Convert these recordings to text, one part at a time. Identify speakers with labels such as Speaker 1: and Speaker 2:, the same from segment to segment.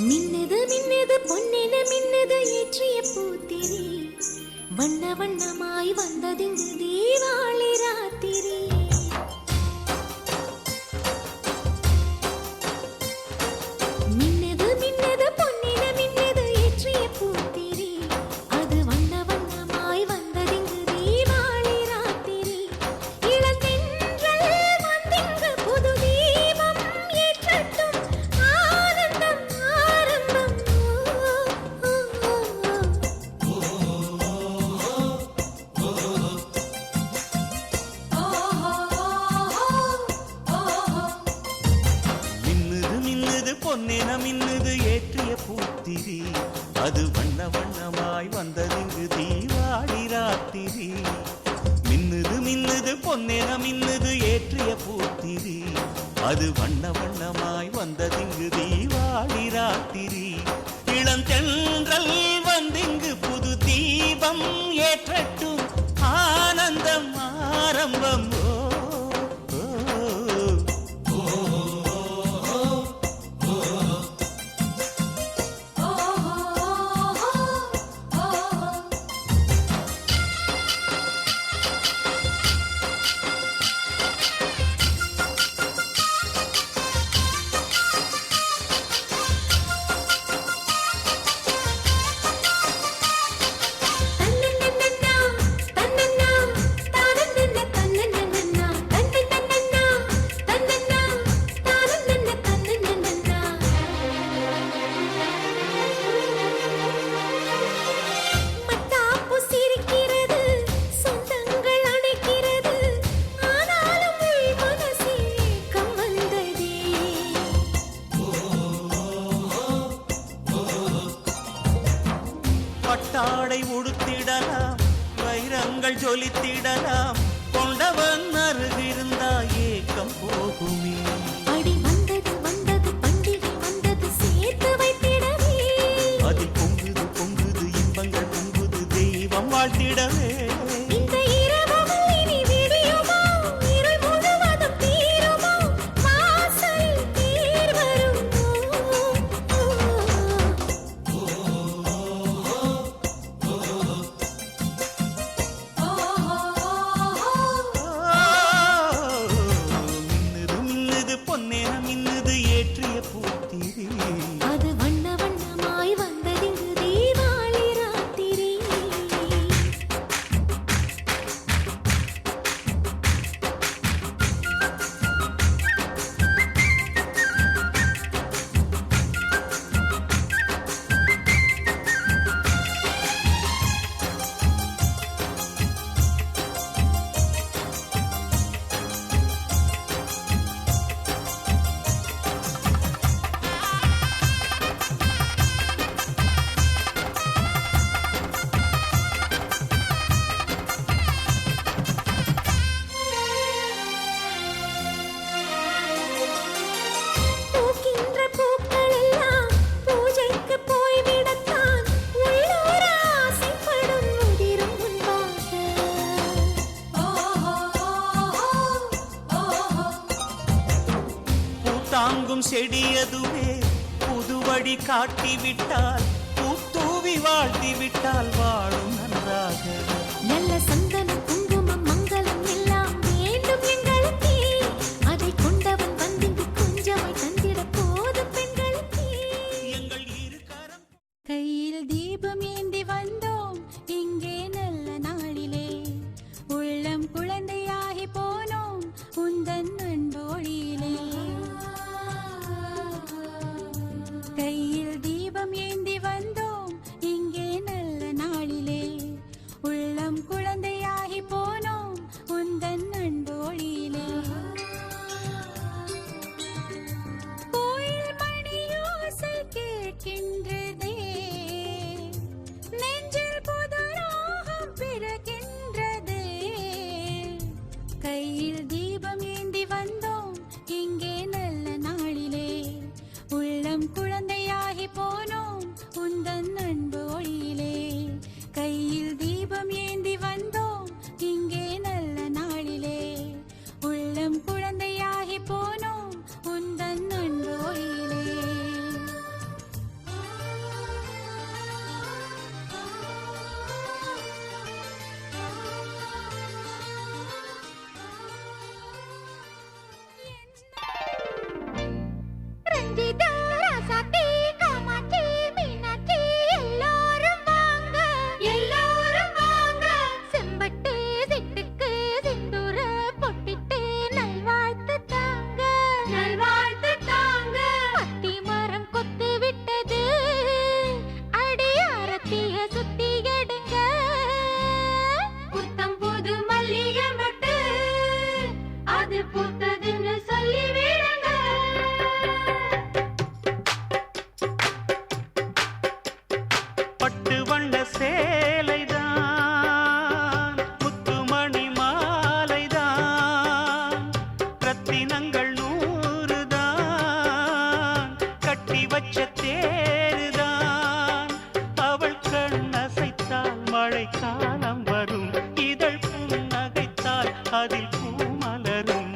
Speaker 1: மின்னது மின்னது பொன்னென மின்னது ஏற்றிய பூத்திரி வண்ண வண்ணமாய் வந்ததிங்கு தீபாவளி ராத்திரி. மின்னது மின்னது பொன்னென மின்னது ஏற்றிய பூத்திரி அது வண்ண வண்ணமாய் வந்ததிங்கு தீபாவளி ராத்திரி. இளந்தென்றல் வந்திங்கு புது தீபம் ஏற்றட்டும் ஆனந்தம் ஆரம்பம்.
Speaker 2: பொன்னென மின்னுது ஏற்றிய பூத்திரி அது வண்ண வண்ணமாய் வந்ததிங்கு தீபாவளி ராத்திரி. மின்னுது மின்னுது பொன்னென மின்னுது ஏற்றிய பூத்திரி அது வண்ண வண்ணமாய் வந்ததிங்கு தீபாவளி ராத்திரி. இளந்தென்றல் வந்திங்கு புது தீபம் ஏற்றட்டும் ஆனந்தம் ஆரம்பம். பட்டாடை உடுத்திடலாம் வைரங்கள் ஜொலித்திடலாம் கொண்டவன் அருகிருந்தா ஏக்கம் போகுமே.
Speaker 1: அடி வந்தது வந்தது பண்டிகை வந்தது சேர்த்து வைத்திடவே
Speaker 2: அதில் பொங்குது பொங்குது இன்பங்கள் பொங்குது தெய்வம் வாழ்த்திடவே.
Speaker 1: அது வண்ண வண்ணமாய் வந்ததிங்கு தீபாவளி ராத்திரி.
Speaker 2: தாங்கும் செடியதுவே புதுவடி காட்டிவிட்டால் பூத்தூவி வாழ்த்திவிட்டால் வாழும் நன்றாக.
Speaker 1: நல்ல சந்தன குங்குமம் மங்களம் எல்லாம் வேண்டும் எங்களுக்கு. அதை கொண்டவன் வந்திங்கு கொஞ்சமாய் தந்திட போதும் பெண்களுக்கு.
Speaker 2: எங்கள் இரு கரம்
Speaker 1: கையில் தீபம் ஏந்தி வந்தோம் இங்கே நல்ல நாளிலே. உள்ளம் குழந்தையாகி போனோம் உந்தன் அன்போழியிலே. கையில் தீபம் ஏந்தி வந்தோம் இங்கே நல்ல நாளிலே. உள்ளம் குழந்தையாகி போனோம் உந்தன் அன்போழியிலே. கோயில் மணியோசை கேட்கின்றதே நெஞ்சில் புது ராகம் பிறக்கின்றதே. கையில் தீபம் ஏந்தி வந்தோம் இங்கே நல்ல நாளிலே. உள்ளம் குழந்தையாகி போனோம் உந்தன் அன்பு ஒளியிலே. கையில் தீபம் ஏந்தி வந்தோம் இங்கே நல்ல நாளிலே. உள்ளம் குழந்தையாகி போனோம் உந்தன் அன்பு ஒளியிலே.
Speaker 2: காலம் வரும் இதழ் புன்னகைத்தால் அதில் பூ மலரும்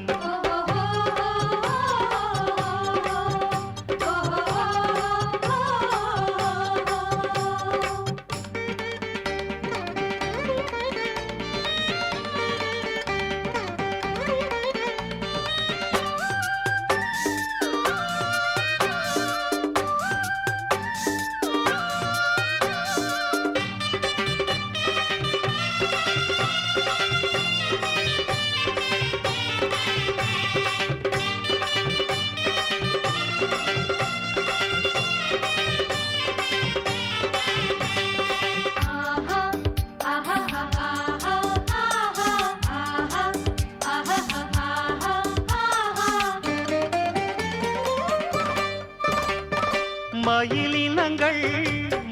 Speaker 2: மயிலினங்கள்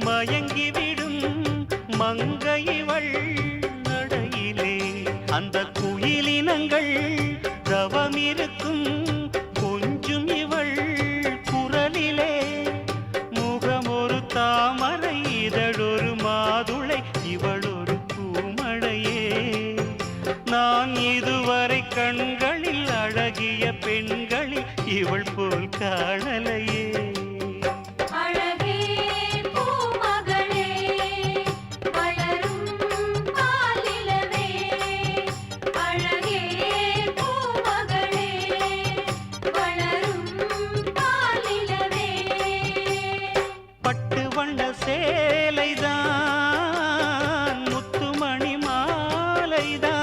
Speaker 2: மயங்கிவிடும் மங்கையிவள் நடையிலே அந்த குயிலினங்கள் தவமிருக்கும் கொஞ்சும் இவள் குரலிலே முகமொரு தாமரை இதழொரு மாதுளை இவள் ஒரு பூமழையே நான் இதுவரை கண்களில் அழகிய பெண்களில் இவள் போல் காணலையே
Speaker 1: அழகே பூமகளே வளரும் பாலிலவே அழகே பூமகளே வளரும் பாலிலவே
Speaker 2: பட்டு வண்ண சேலைதான் முத்துமணி மாலைதான்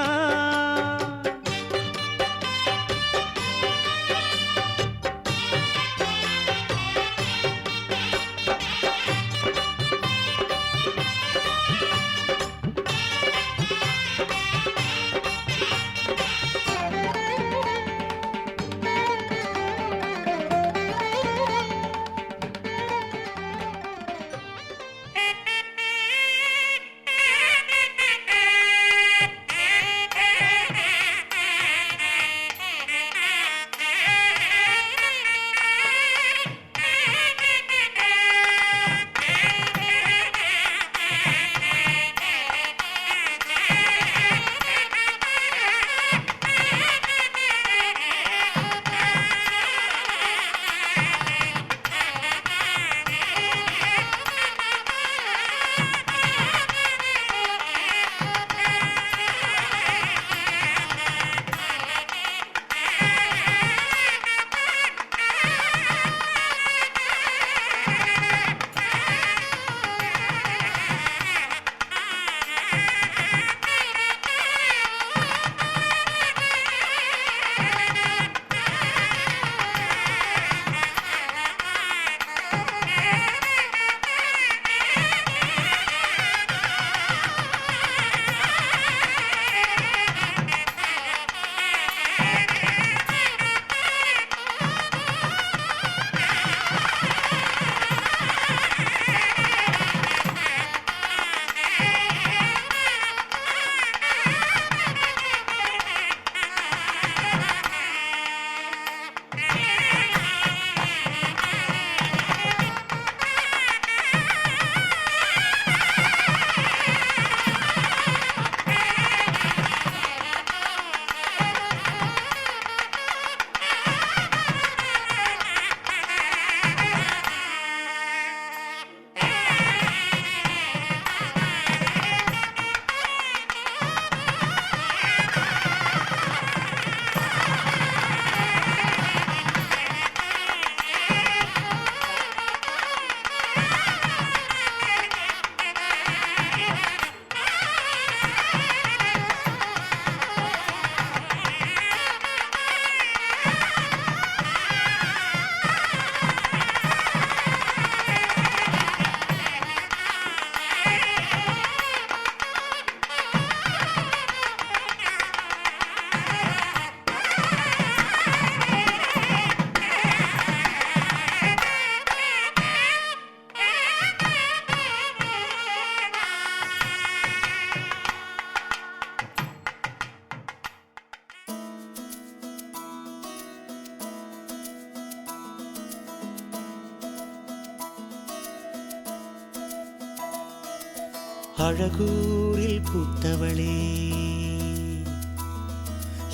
Speaker 2: அழகூரில் பூத்தவளே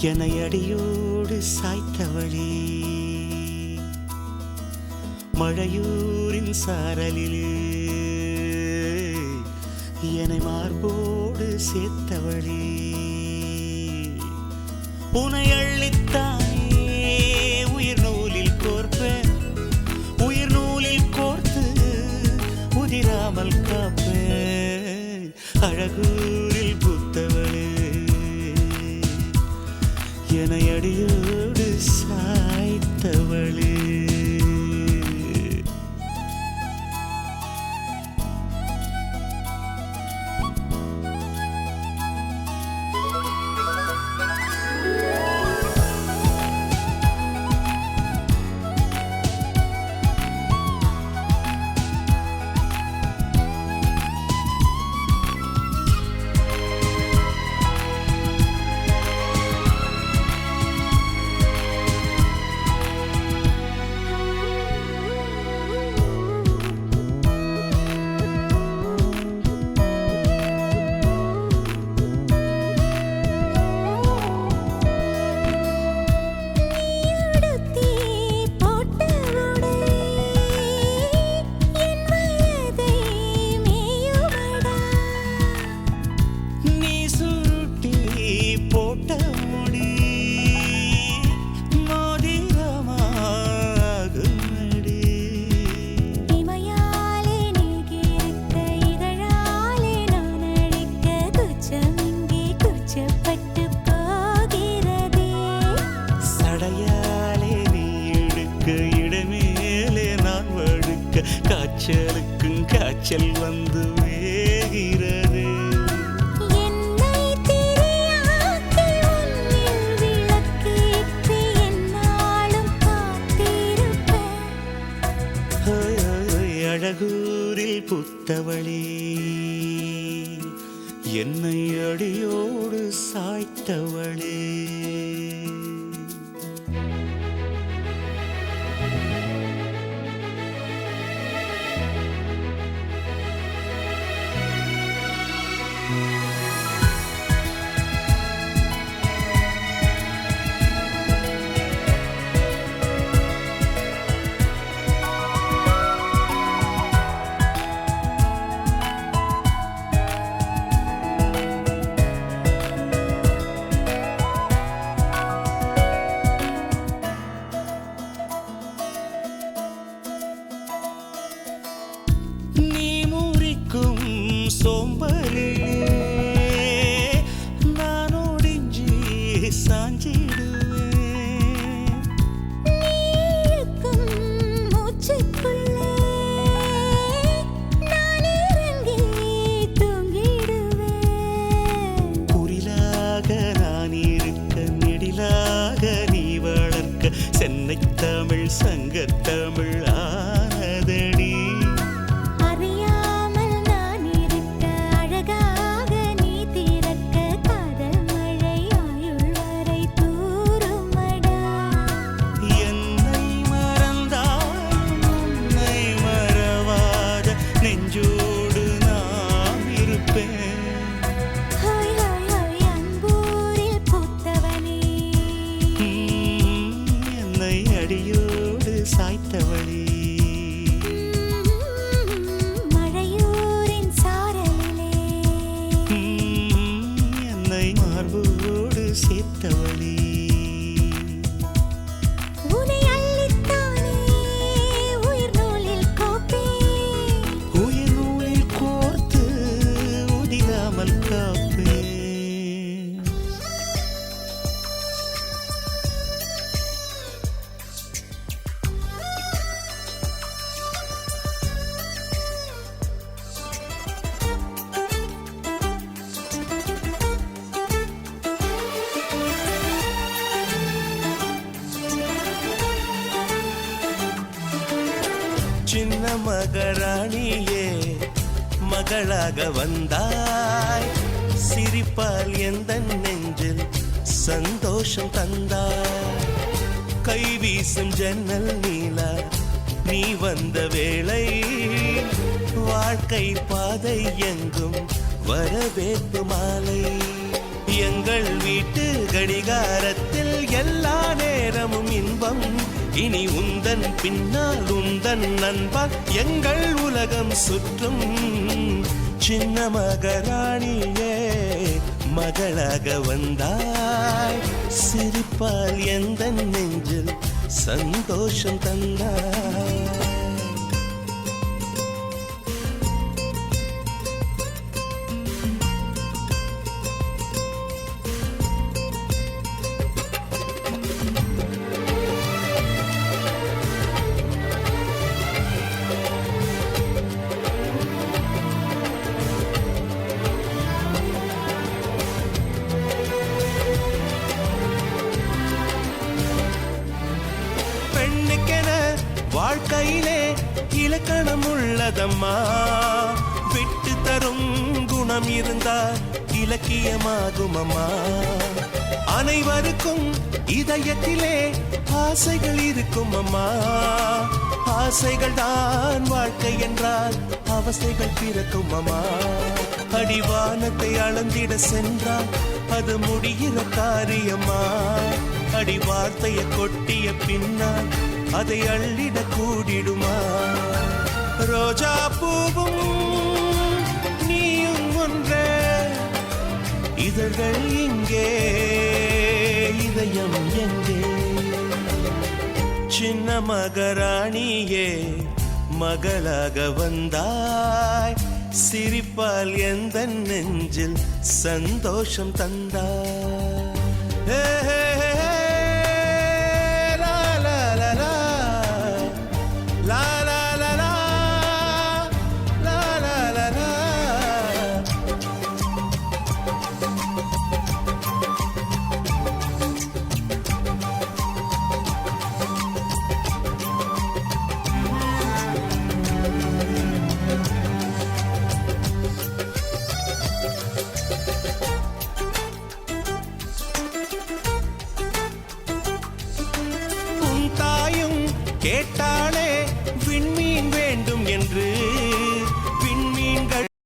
Speaker 2: என்னை அடியோடு சாய்த்தவளே மழையூரின் சாரலிலே என்னை மார்போடு சேர்த்தவளே உனை அள்ளித்தானே உயிர் நூலில் கோர்ப்பேன் உயிர் நூலில் கோர்த்து உதிராமல் காப்பேன் அழகூரில் பூத்தவளே என்னை அடியோடு சாய்த்தவளே காய்ச்சலுக்கும் காய்ச்சல் வந்து வேகிறது
Speaker 1: என்னை திரியாக்கி உன்னில் விளக்கேற்றி என்னாலும் காத்திருப்பேன்
Speaker 2: அழகூரில் புத்தவளே என்னை அடியோடு சாய்த்தவளே சோம்பலிலே நான் ஒடிஞ்சி சாஞ்சிடுவேன்
Speaker 1: நீக்கும் மூச்சுக்குள்ளே நான் இறங்கி தூங்கிடுவேன்
Speaker 2: குரிலாக நான் இருக்க நெடிலாக நீ வளர்க்க சென்னை தமிழ் சங்கத்தமிழ் ஆனதடி அடியோடு சாய்த்தவளே
Speaker 1: மழையூரின் சாரலிலே
Speaker 2: என்னை மார்போடு சேர்த்தவளே
Speaker 1: உனை அள்ளித்தானே உயிர் நூலில் கோப்பேன்
Speaker 2: உயிர் நூலில் கோர்த்து உதிராமல் காப்பேன் சின்ன மகராணியே மகளாக வந்தாய் சிரிப்பால் எந்த நெஞ்சில் சந்தோஷம் தந்தாய் கை வீசும் ஜன்னல் நீலா நீ வந்த வேளை வாழ்க்கை பாதை எங்கும் வரவேற்பு மாலை. எங்கள் வீட்டு கடிகாரத்தில் எல்லா நேரமும் இன்பம். இனி உந்தன் பின்னால் உந்தன் நண்பால் எங்கள் உலகம் சுற்றும். சின்ன மகராணியே மகளாக வந்தாய், சிரிப்பால் எந்த நெஞ்சில் சந்தோஷம் தந்தாய். பெண்ணுக்கென வாழ்க்கையிலே இலக்கணம் உள்ளதம்மா. விட்டு தரும் குணம் இருந்தால் இலக்கியமாகும் அம்மா. அனைவருக்கும் இதயத்திலே ஆசைகள் இருக்கும் அம்மா. ஆசைகள் தான் வாழ்க்கை என்றால் அவசைகள் பிறக்கும் அம்மா. அடிவானத்தை அளந்திட சென்றால் அது முடிகிற காரியம்மா. அடி வார்த்தைய கொட்டிய பின்னால் அதை அள்ளிட கூடிடுமா. ரோஜா பூவும் நீயும் ஒன்றே, இதழ்கள் இங்கே இதயம் எங்கே. சின்ன மகராணியே மகளாக வந்தாய், சிரிப்பால் எந்த நெஞ்சில் சந்தோஷம் தந்தாய். கேட்டாளே விண்மீன்